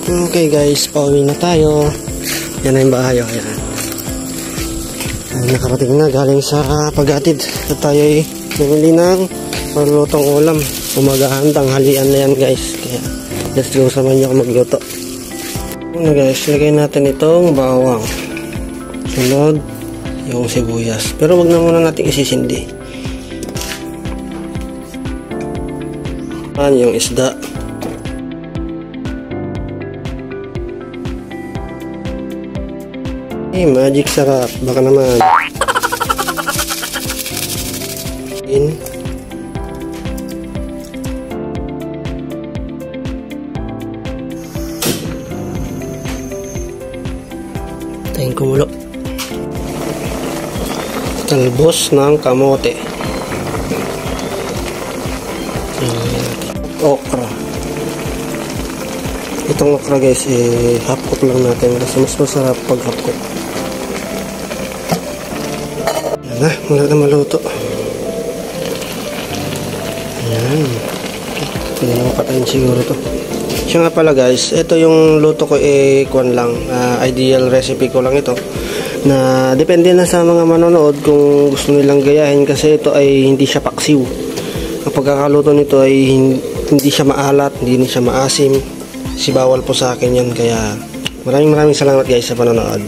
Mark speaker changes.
Speaker 1: Okay guys, pauwi na tayo. Yan na yung bahay. Ayan. Nakarating na galing sa pag-atid. At tayo ay bumili ng malulutong ulam. Umagahan, tanghalian na yan guys. Kaya let's go, samahan niyo ako magluto. Una guys, lagay natin itong bawang. Sunod yung sibuyas. Pero wag na muna natin isisindi. Yung isda. Magic sarap. Baka naman. Tayin kumulo. Talbos ng kamote. Okra. Itong okra guys, half cook lang natin kasi mas masarap pag half cook. Yan na, wala na maluto. Ayan. Pwede na mapatayin siguro to. Siya nga pala guys, ito yung luto ko kuwan lang. Ideal recipe ko lang ito. Na depende na sa mga manonood kung gusto nilang gayahin kasi ito ay hindi siya paksiw. Ang pagkakaluto nito ay hindi siya maalat, hindi siya maasim. Si bawal po sa akin yan, kaya maraming salamat guys sa panonood.